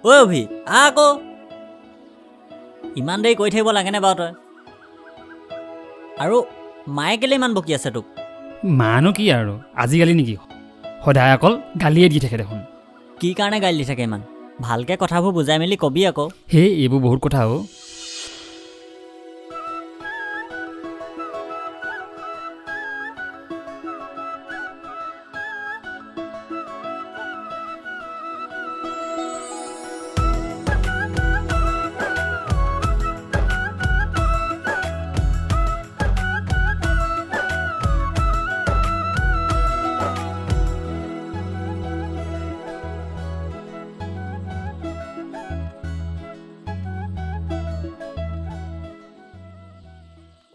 ঐ অভি আকৌ ইমান দেৰি কৈ থাকিব লাগেনে বাৰু তই আৰু মায়ে কেলে ইমান বকি আছে তোক মানো কি আৰু আজিকালি নেকি সদায় অকল গালিয়ে দি থাকে দেখোন কি কাৰণে গালি দি থাকে ইমান ভালকে কথাবোৰ বুজাই মেলি কবি আকৌ সেই এইবোৰ বহুত কথা অ'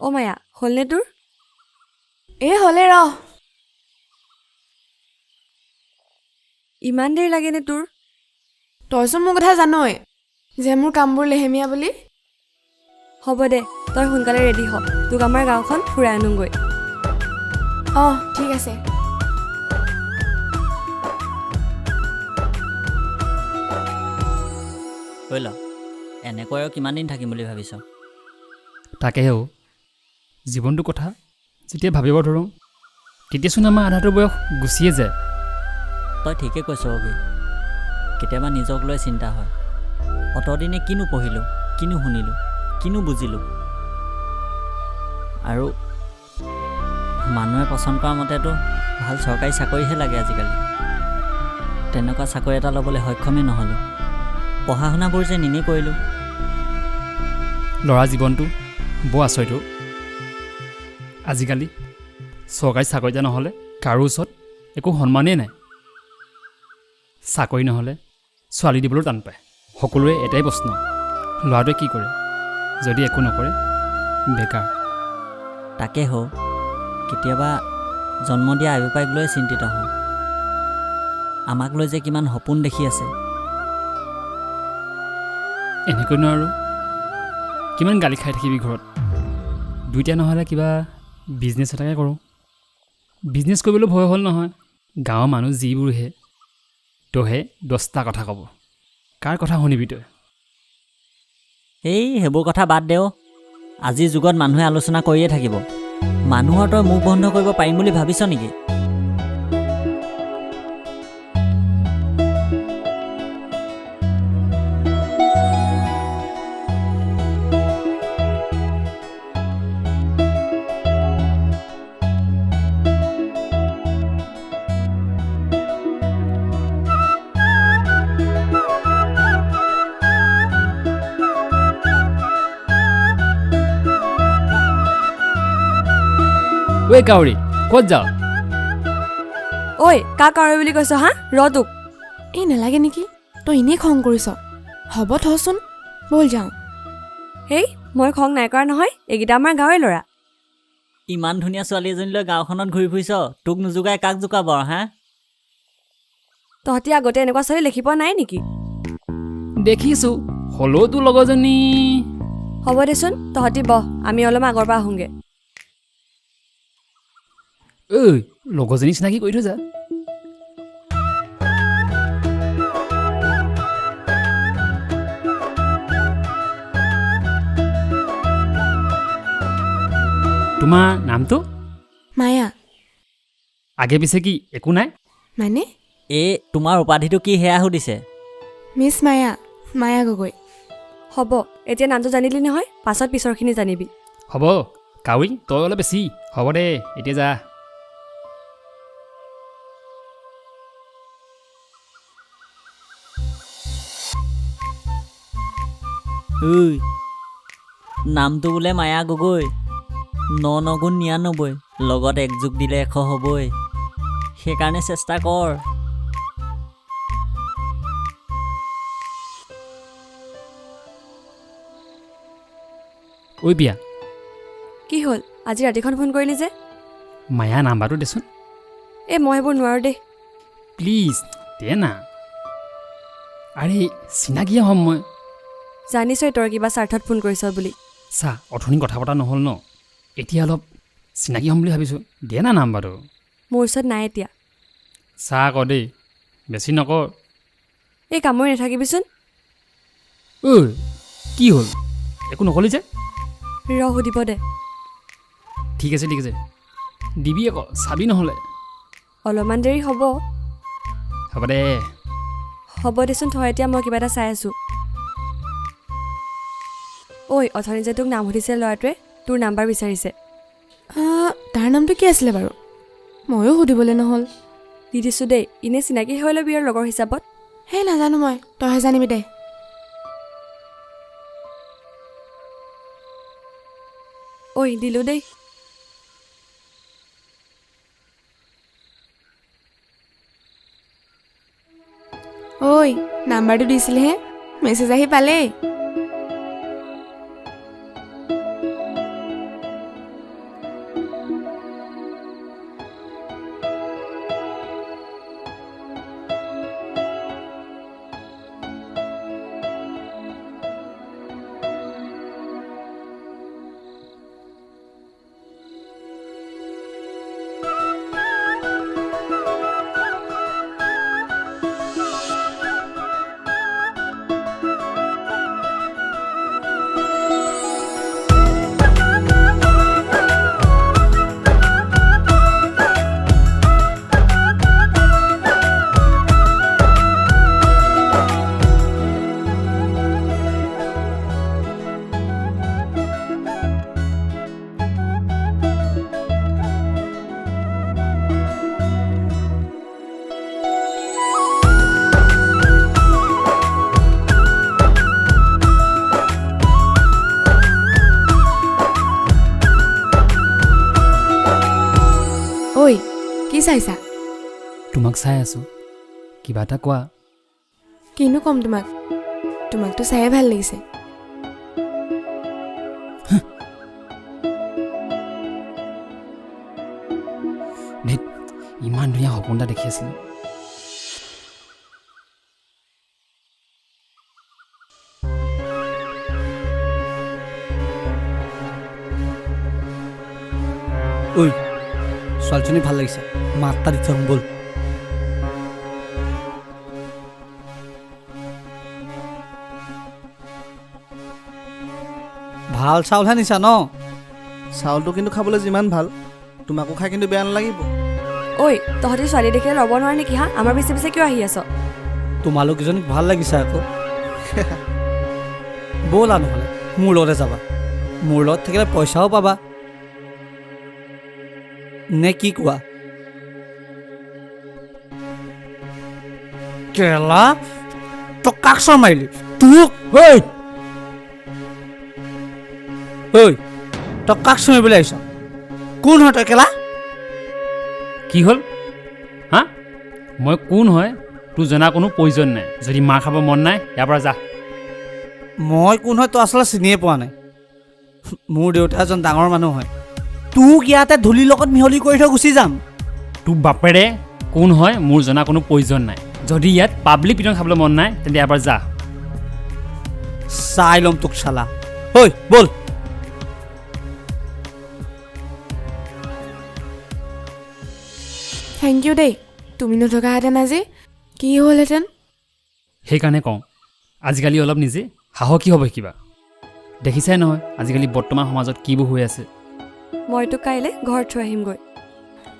অ' মায়া হ'লনে তোৰ হ'লে ৰ ইমান দেৰি লাগেনে তোৰ তইচোন মোৰ কথা জানই যে মোৰ কামবোৰ লেহেমীয়া বুলি হ'ব দে তই সোনকালে ৰেডি হ তোক আমাৰ গাঁওখন ফুৰাই আনোগৈ অঁ ঠিক আছে কৈ ল এনেকৈ আৰু কিমান দিন থাকিম বুলি ভাবিছ তাকেহে অ' জীৱনটোৰ কথা যেতিয়া ভাবিব ধৰোঁ তেতিয়াচোন আমাৰ আধাটো বয়স গুচিয়ে যায় তই ঠিকে কৈছ অভি কেতিয়াবা নিজক লৈ চিন্তা হয় অতদিনে কিনো পঢ়িলোঁ কিনো শুনিলোঁ কিনো বুজিলোঁ আৰু মানুহে পচন্দ কৰা মতেতো ভাল চৰকাৰী চাকৰিহে লাগে আজিকালি তেনেকুৱা চাকৰি এটা ল'বলৈ সক্ষমেই নহ'লোঁ পঢ়া শুনাবোৰ যে নিনেই কৰিলোঁ ল'ৰা জীৱনটো বৰ আচৰিত আজিকালি চৰকাৰী চাকৰি এটা নহ'লে কাৰো ওচৰত একো সন্মানেই নাই চাকৰি নহ'লে ছোৱালী দিবলৈও টান পায় সকলোৰে এটাই প্ৰশ্ন ল'ৰাটোৱে কি কৰে যদি একো নকৰে বেকাৰ তাকে হওঁ কেতিয়াবা জন্ম দিয়া আইবোপাইক লৈ চিন্তিত হওঁ আমাক লৈ যে কিমান সপোন দেখি আছে এনেকৈনো আৰু কিমান গালি খাই থাকিবি ঘৰত দুইটা নহ'লে কিবা বিজনেছ এটাকে কৰোঁ বিজনেছ কৰিবলৈ ভয় হ'ল নহয় গাঁৱৰ মানুহ যিবোৰহে তইহে 10টা কথা ক'ব কাৰ কথা শুনিবি তই এই সেইবোৰ কথা বাদ দেও আজিৰ যুগত মানুহে আলোচনা কৰিয়ে থাকিব মানুহৰ তই মুখ বন্ধ কৰিব পাৰিম বুলি ভাবিছ নেকি ঐ কাউৰী ক'ত যাৱ ঐ কাক আৰু বুলি কৈছ হা ৰ তোক নালাগে নেকি তই এনেই খং কৰিছ হ'ব থচোন ব'ল যাওঁ হেই মই খং নাই কৰা নহয় এইকেইটা আমাৰ গাঁৱৰে ল'ৰা ইমান ধুনীয়া ছোৱালী এজনীলৈ গাঁওখনত ঘূৰি ফুৰিছ তোক নোজোগাই কাক জোকাব হা তহঁতি আগতে এনেকুৱা ছোৱালী দেখি পোৱা নাই নেকি দেখিছোঁ হ'লেও তোৰ লগৰজনী হ'ব দেচোন তহঁতি বহ আমি অলপ আগৰ পৰা আহোঁগৈ ঐ লগৰজনী চিনাকি কৰি থৈ যা তোমাৰ নামটো মায়া আগে পিছে কি একো নাই মানে এই তোমাৰ উপাধিটো কি সেয়া সুধিছে মিছ মায়া মায়া গগৈ হ'ব এতিয়া নামটো জানিলি নহয় পাছত পিছৰখিনি জানিবি হ'ব কাউৰী তই অলপ বেছি হ'ব দে এতিয়া যা ঐ নামটো বোলে মায়া গগৈ 9 গুণ 99 লগত 1 যোগ দিলে 100 হ'বই সেইকাৰণে চেষ্টা কৰ ঐ বিয়া কি হ'ল আজি ৰাতিখন ফোন কৰিলি যে মায়া নাম্বাৰটো দেচোন এই মই সেইবোৰ নোৱাৰোঁ দেই প্লিজ দে না আৰে চিনাকিয়ে হ'ম মই জানিছই তই কিবা স্বাৰ্থত ফোন কৰিছ বুলি চা অথনি কথা পতা নহ'ল ন এতিয়া অলপ চিনাকি হ'ম বুলি ভাবিছোঁ দে না নাম্বাৰটো মোৰ ওচৰত নাই এতিয়া চা আকৌ দেই বেছি নকৰ এই কামুৰি নাথাকিবিচোন ঐ কি হ'ল একো নকলি যে ৰ সুধিব দে ঠিক আছে দিবি আকৌ চাবি নহ'লে অলপমান দেৰি হ'ব হ'ব দে হ'ব দেচোন থ এতিয়া মই কিবা এটা চাই আছোঁ ঐ অথনি যে তোক নাম সুধিছে ল'ৰাটোৱে তোৰ নাম্বাৰ বিচাৰিছে তাৰ নামটো কি আছিলে বাৰু ময়ো সুধিবলৈ নহ'ল দি দিছোঁ দেই এনেই চিনাকি হৈ ল'বি আৰু লগৰ হিচাপত সেই নাজানো মই তইহে জানিবি দে ঐ দিলোঁ দেই ঐ নাম্বাৰটো দিছিলেহে মেছেজ আহি পালেই ঐ কি চাইছা তোমাক চাই আছোঁ কিবা এটা কোৱা কিনো ক'ম তোমাকতো চায়ে ভাল লাগিছে ধেৎ ইমান ধুনীয়া সপোন এটা দেখি আছিলোঁ ঐ ছোৱালীজনী ভাল লাগিছে মাতটা দি থম ব'ল ভাল চাউলহে নিছা ন চাউলটো কিন্তু খাবলৈ যিমান ভাল তোমাকো খাই কিন্তু বেয়া নালাগিব ঐ তহঁতি ছোৱালী দেখিলে ৰ'ব নোৱাৰ নেকি হা আমাৰ পিছে পিছে কিয় আহি আছ তোমালোক কেইজনীক ভাল লাগিছে আকৌ ব'লা নহ'লে মোৰ লগতে যাবা মোৰ লগত থাকিলে পইচাও পাবা নে কি কোৱা কেলা তই কাক চৰ মাৰিলি তোক ঐ তই কাক চুমিবলৈ আহিছ কোন হয় তই কেলা কি হ'ল হা মই কোন হয় তোৰ জনা কোনো প্ৰয়োজন নাই যদি মাৰ খাব মন নাই ইয়াৰ পৰা যা মই কোন হয় তই আচলতে চিনিয়ে পোৱা নাই মোৰ দেউতা এজন ডাঙৰ মানুহ হয় তোক ইয়াতে ধূলিৰ লগত মিহলি কৰি থৈ গুচি যাম তোৰ বাপেৰে কোন হয় মোৰ জনা কোনো প্ৰয়োজন নাই যদি ইয়াত পাব্লিক পিটন খাবলৈ মন নাই তেন্তে ইয়াৰ পৰা যা চাই ল'ম তোক চালা ঐ ব'ল থেংক ইউ দেই তুমি নথকাহেঁতেন আজি কি হ'লহেঁতেন সেইকাৰণে কওঁ আজিকালি অলপ নিজে সাহসী হ'ব শিকিবা দেখিছাই নহয় আজিকালি বৰ্তমান সমাজত কিবোৰ হৈ আছে মই তোক কাইলৈ ঘৰত থৈ আহিমগৈ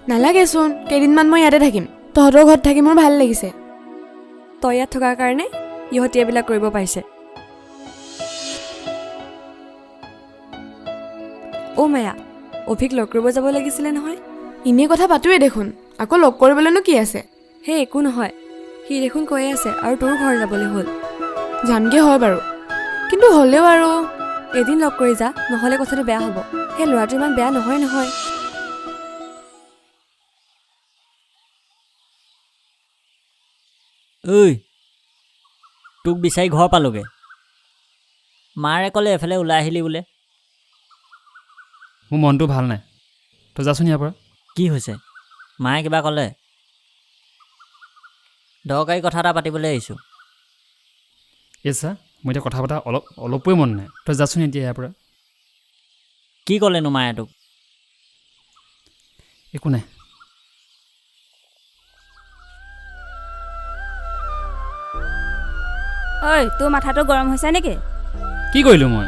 নালাগেচোন কেইদিনমান মই ইয়াতে থাকিম তহঁতৰ ঘৰত থাকি মোৰ ভাল লাগিছে তই ইয়াত থকাৰ কাৰণে ইহঁতি এইবিলাক কৰিব পাৰিছে অ' মায়া অভিক লগ কৰিব যাব লাগিছিলে নহয় এনেই কথা পাতোৱে দেখোন আকৌ লগ কৰিবলৈনো কি আছে সেই একো নহয় সি দেখোন কৈয়ে আছে আৰু তোৰ ঘৰ যাবলৈ হ'ল যামগে হয় বাৰু কিন্তু হ'লেও আৰু এদিন লগ কৰি যা নহ'লে কথাটো বেয়া হ'ব সেই ল'ৰাটো ইমান বেয়া নহয় ঐ তোক বিচাৰি ঘৰ পালোগৈ মাৰে ক'লে এফালে ওলাই আহিলি বোলে মোৰ মনটো ভাল নাই তই যাচোন ইয়াৰ পৰা কি হৈছে মায়ে কিবা ক'লে দৰকাৰী কথা এটা পাতিবলৈ আহিছোঁ এই চা মই এতিয়া কথা পতা অলপোৱে মন নাই তই যাচোন এতিয়া ইয়াৰ পৰা কি ক'লেনো মায়ে তোক একো নাই ঐ তোৰ মাথাটো গৰম হৈছে নেকি? কি কৰিলোঁ মই?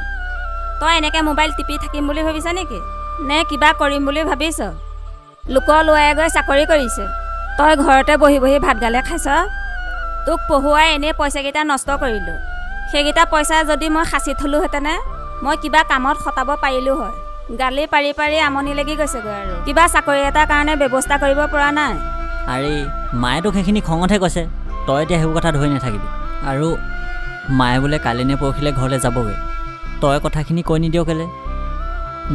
তই এনেকৈ মোবাইল টিপি থাকিম বুলি ভাবিছ নেকি? নে কিবা কৰিম বুলি ভাবিছ? লোকৰ ল'ৰাই গৈ চাকৰি কৰিছে, তই ঘৰতে বহি বহি ভাত গালে খাইছ। তোক পঢ়ুৱাই এনেই পইচাকেইটা নষ্ট কৰিলোঁ। সেইকেইটা পইচা যদি মই সাঁচি থলোহেঁতেনে মই কিবা কামত খটাব পাৰিলোঁ হয়। গালি পাৰি পাৰি আমনি লাগি গৈছেগৈ আৰু কিবা চাকৰি এটাৰ কাৰণে ব্যৱস্থা কৰিব পৰা নাই। আৰে মায়ে তোক সেইখিনি খঙতহে কৈছে, তই এতিয়া সেইবোৰ কথা ধৰি নাথাকিবি। আৰু মায়ে বোলে কালি নে পৰহিলৈ ঘৰলৈ যাবগৈ, তই কথাখিনি কৈ নিদিয় কেলে?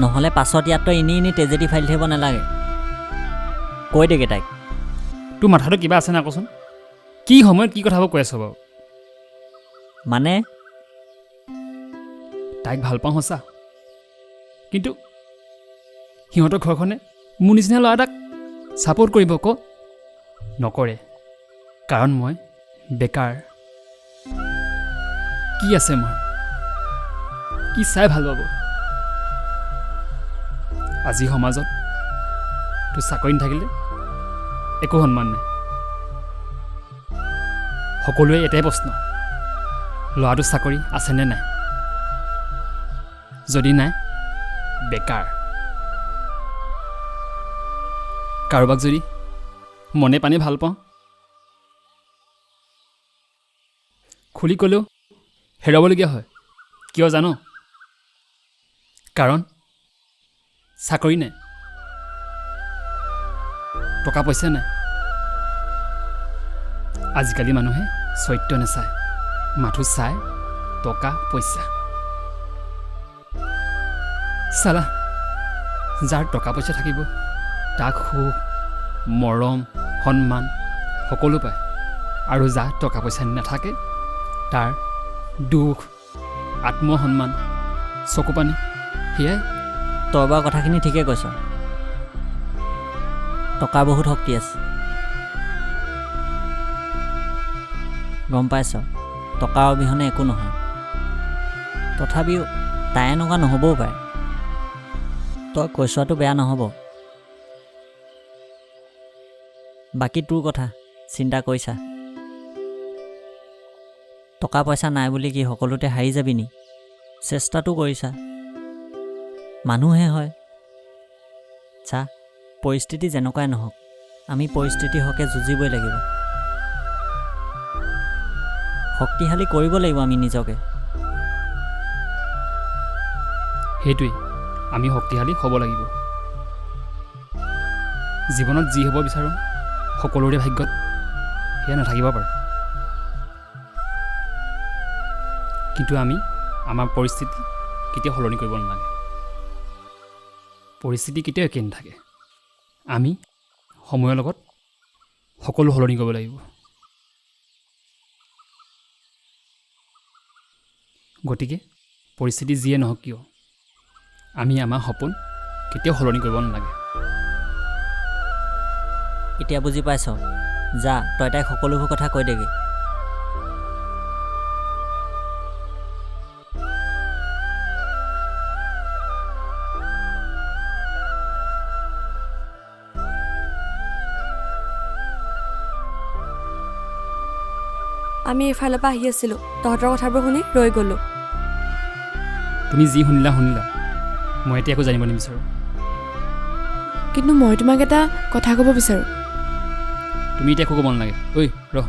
নহ'লে পাছত ইয়াত তই এনেই তেজেদি ফাইল থাকিব নালাগে, কৈ দেগে তাইক। তোৰ মাথাটো কিবা আছে না কচোন? কি সময়ত কি কথাবোৰ কৈ আছ বাৰু? মানে তাইক ভাল পাওঁ সঁচা, কিন্তু সিহঁতৰ ঘৰখনে মোৰ নিচিনা ল'ৰা এটাক ছাপৰ্ট কৰিব ক? নকৰে, কাৰণ মই বেকাৰ। কি আছে মোৰ? কি চাই ভাল পাব? আজি সমাজত তোৰ চাকৰি নাথাকিলে একো সন্মান নাই। সকলোৱে এটাই প্ৰশ্ন, ল'ৰাটোৰ চাকৰি আছেনে নাই? যদি নাই, বেকাৰ। কাৰোবাক যদি মনে পানী ভাল পাওঁ, খুলি ক'লেও হেৰাবলগীয়া হয়। কিয় জানো? কাৰণ চাকৰি নাই, টকা পইচা নাই। আজিকালি মানুহে চৰিত্ৰ নাচায়, মাথো চায় টকা পইচা। চালা, যাৰ টকা পইচা থাকিব তাক সুখ, মৰম, সন্মান সকলো পায়, আৰু যাৰ টকা পইচা নাথাকে তাৰ দুখ, আত্মসন্মান, চকুপানী, সেয়াই। তই বাৰু কথাখিনি ঠিকে কৈছ, টকাৰ বহুত শক্তি আছে। গম পাইছ, টকাৰ অবিহনে একো নহয়। তথাপিও তাই এনেকুৱা নহ'বও পাৰে। তই কৈছোৱাটো বেয়া নহ'ব। বাকী তোৰ কথা চিন্তা কৰিছা? টকা পইচা নাই বুলি কি সকলোতে হাৰি যাবি নি? চেষ্টাটো কৰিছা, মানুহে হয়। চা, পৰিস্থিতি যেনেকুৱাই নহওক, আমি পৰিস্থিতিৰ হকে যুঁজিবই লাগিব। শক্তিশালী কৰিব লাগিব আমি নিজকে। সেইটোৱেই, আমি শক্তিশালী হ'ব লাগিব। জীৱনত যি হ'ব বিচাৰোঁ সকলোৰে ভাগ্যত সেয়া নাথাকিব পাৰে, কিন্তু আমি আমাৰ পৰিস্থিতি কেতিয়াও সলনি কৰিব নালাগে। পৰিস্থিতি কেতিয়াও একে নাথাকে। আমি সময়ৰ লগত সকলো সলনি কৰিব লাগিব। গতিকে পৰিস্থিতি যিয়ে নহওক কিয়, আমি আমাৰ সপোন কেতিয়াও সলনি কৰিব নালাগে। এতিয়া বুজি পাইছ? যা, তই তাইক সকলোবোৰ কথা কৈ দেগৈ। আমি এইফালৰ পৰা আহি আছিলোঁ, তহঁতৰ কথাবোৰ শুনি ৰৈ গ'লোঁ। তুমি যি শুনিলা, মই এতিয়া একো জানিব নিবিচাৰোঁ। কিন্তু মই তোমাক এটা কথা ক'ব বিচাৰোঁ। তুমি এতিয়া একো ক'ব নালাগে। ঐ ৰহ,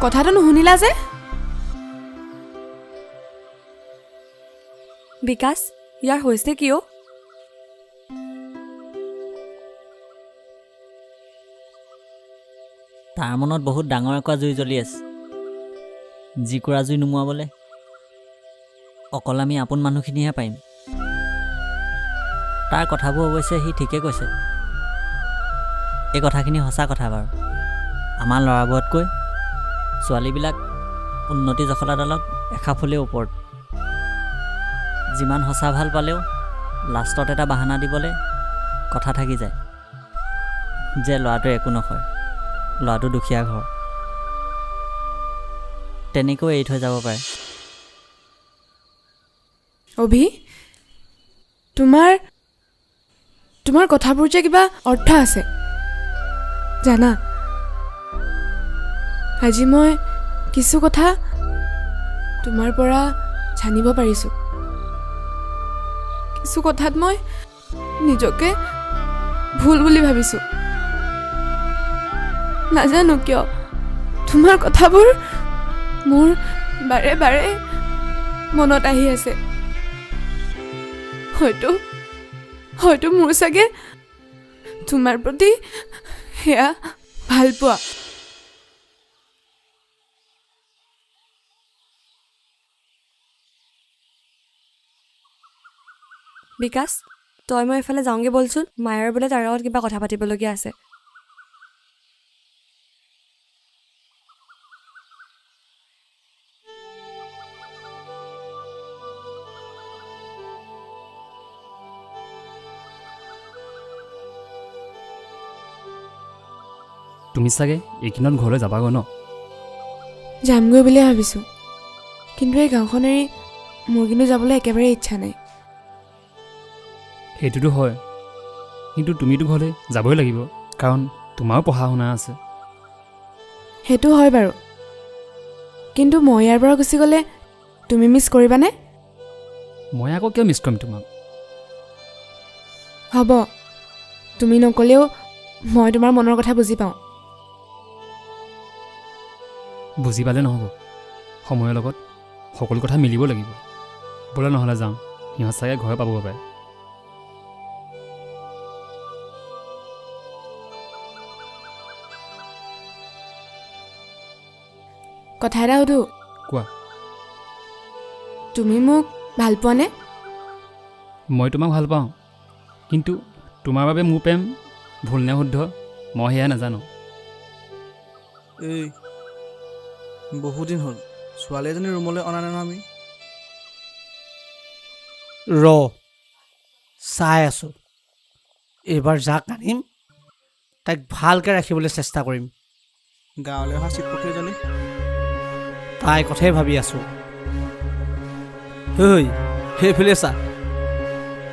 কথাটো নুশুনিলা যে? বিকাশ, ইয়াৰ হৈছে কিয়? তাৰ মনত বহুত ডাঙৰ একুৱা জুই জ্বলি আছে, যিকুৰা জুই নুমুৱাবলৈ অকল আমি আপোন মানুহখিনিহে পাৰিম। তাৰ কথাবোৰ অৱশ্যে সি ঠিকে কৈছে। এই কথাখিনি সঁচা কথা বাৰু। আমাৰ ল'ৰাবোৰতকৈ ছোৱালীবিলাক উন্নতি জখলাডালত এখাফুলেও ওপৰত। যিমান সঁচা ভাল পালেও লাষ্টত এটা বাহানা দিবলৈ কথা থাকি যায় যে ল'ৰাটোৱে একো নকয়, ল'ৰাটো দুখীয়া ঘৰ, তেনেকৈ এৰি থৈ যাব পাৰে। অভি, তোমাৰ কথাবোৰ যে কিবা অৰ্থ আছে জানা। আজি মই কিছু কথা তোমাৰ পৰা জানিব পাৰিছোঁ। কিছু কথাত মই নিজকে ভুল বুলি ভাবিছোঁ। নাজানো কিয় তোমাৰ কথাবোৰ মোৰ বাৰে বাৰে মনত আহি আছে। হয়তো মোৰ চাগে তোমাৰ প্ৰতি সেয়া ভাল পোৱা। বিকাশ, তই মই এইফালে যাওঁগৈ বলচোন। মায়াৰ বোলে তাৰ লগত কিবা কথা পাতিবলগীয়া আছে। তুমি চাগে এইখিনিত ঘৰলৈ যাবাগৈ ন? যামগৈ বুলিয়ে ভাবিছোঁ, কিন্তু এই গাঁওখন এৰি মোৰ কিন্তু যাবলৈ একেবাৰে ইচ্ছা নাই। সেইটোতো হয়, কিন্তু তুমিতো ঘৰলৈ যাবই লাগিব, কাৰণ তোমাৰো পঢ়া শুনা আছে। সেইটো হয় বাৰু, কিন্তু মই ইয়াৰ পৰা গুচি গ'লে তুমি মিছ কৰিবানে? মই আকৌ কিয় মিছ কৰিম তোমাক? হ'ব, তুমি নক'লেও মই তোমাৰ মনৰ কথা বুজি পাওঁ। বুজি পালে নহ'ব, সময়ৰ লগত সকলো কথা মিলিব লাগিব। ব'লা নহ'লে যাওঁ, সিহঁত চাগে ঘৰে পাব পাৰে। কথা এটা সুধো? কোৱা। তুমি মোক ভাল পোৱানে? মই তোমাক ভাল পাওঁ, কিন্তু তোমাৰ বাবে মোৰ প্ৰেম ভুল নে শুদ্ধ মই সেয়া নাজানো। এই বহুদিন হ'ল ছোৱালী এজনী ৰুমলৈ অনা নাই ন আমি? চাই আছোঁ। এইবাৰ যাক আনিম তাইক ভালকৈ ৰাখিবলৈ চেষ্টা কৰিম। গাঁৱলৈ অহা চিটপকীজনী তাই কথাই ভাবি আছোঁ। সেইফালে চা,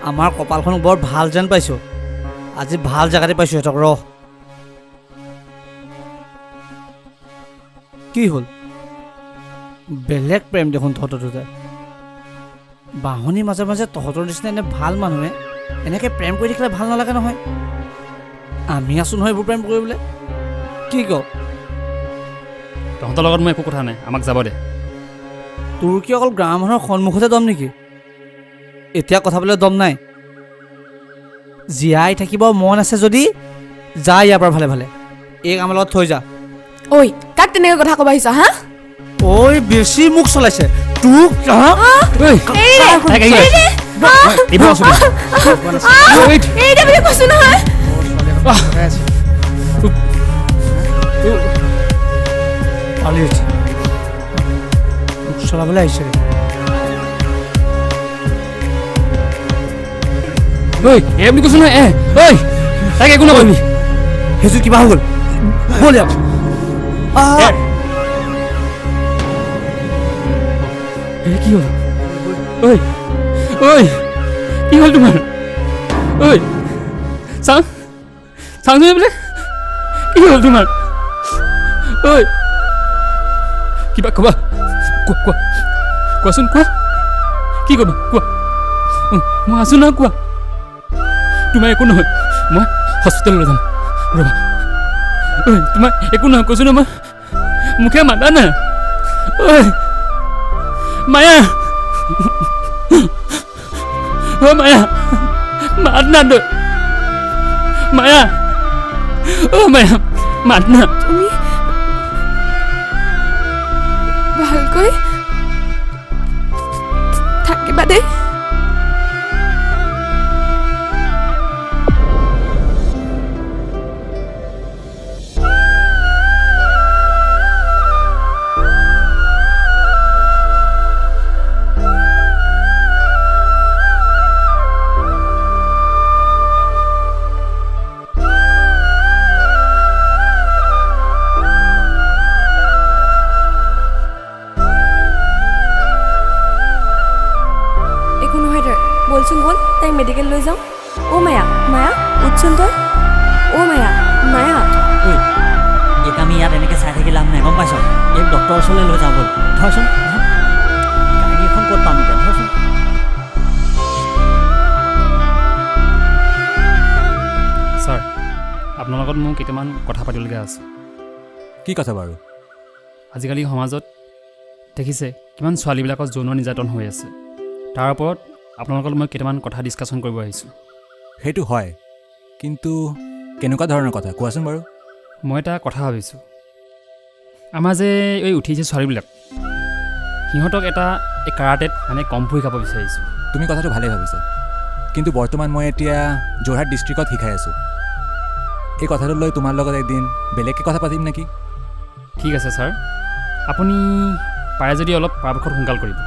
আমাৰ কপালখন বৰ ভাল যেন পাইছোঁ। আজি ভাল জেগাতে পাইছোঁ সিহঁতক। কি হ'ল? বেলেগ প্ৰেম দেখোন তহঁতৰ দুটাই। বাঁহনিৰ মাজে মাজে তহঁতৰ নিচিনা এনে ভাল মানুহে এনেকৈ প্ৰেম কৰি থাকিলে ভাল নালাগে নহয়। আমি আছোঁ নহয় এইবোৰ প্ৰেম কৰিবলৈ। কি কওঁ? তহঁতৰ লগত মোৰ একো কথা নাই, আমাক যাব দে। তোৰ কি অকল গাঁৱৰ মানুহৰ সন্মুখতে দম নেকি? এতিয়া কথা পাতিবলৈ দম নাই। জীয়াই থাকিব মন আছে যদি যা ইয়াৰ পৰা ভালে ভালে। এই আমাৰ লগত থৈ যা। ঐ, কাক তেনেকৈ কথা ক'ব আহিছা হা? ঐ, বেছি মুখ চলাইছে তোক। মুখ চলাবলৈ আহিছে। এই বুলি কৈছো নহয়। তাক একো নকৰিবি। সেইযোৰ কিবা হৈ গ'ল। ব'ল ইয়াত। কি হ'ল? কি হ'ল তোমাৰ? চাওঁ বোলে কি হ'ল তোমাৰ? কিবা ক'বা? কোৱাচোন, কোৱা। কি ক'বা কোৱা? মই আছোঁ নহয়, কোৱা। তোমাৰ একো নহয়, মই হস্পিটেললৈ যাম। ৰ'বা। তোমাৰ একো নহয় কৈছোঁ নহয়, মই মুখে মাতা নাই। মায়া, মায়া, মাত না তই। মায়া, মায়া, মাত না। তুমি ভালকৈ থাকিবা দেই। অকণমান কথা পাতিবলগীয়া আছে। কি কথা বাৰু? আজিকালি সমাজত দেখিছে কিমান ছোৱালীবিলাকৰ যৌন নিৰ্যাতন হৈ আছে। তাৰ ওপৰত আপোনালোকৰ লগত মই কেইটামান কথা ডিছকাশ্যন কৰিব আহিছোঁ। সেইটো হয়, কিন্তু কেনেকুৱা ধৰণৰ কথা কোৱাচোন বাৰু। মই এটা কথা ভাবিছোঁ, আমাৰ যে এই উঠি আহিছে ছোৱালীবিলাক, সিহঁতক এটা এই কাৰাটেত মানে কম্ফু শিকাব বিচাৰিছোঁ। তুমি কথাটো ভালেই ভাবিছা, কিন্তু বৰ্তমান মই এতিয়া যোৰহাট ডিষ্ট্ৰিক্টত শিকাই আছোঁ। এই কথাটো লৈ তোমাৰ লগত এদিন বেলেগকৈ কথা পাতিম নেকি? ঠিক আছে ছাৰ, আপুনি পাৰে যদি অলপ পৰাপক্ষত সোনকাল কৰিব।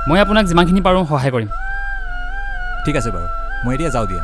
মই আপোনাক যিমানখিনি পাৰোঁ সহায় কৰিম। ঠিক আছে বাৰু, মই এতিয়া যাওঁ দিয়া।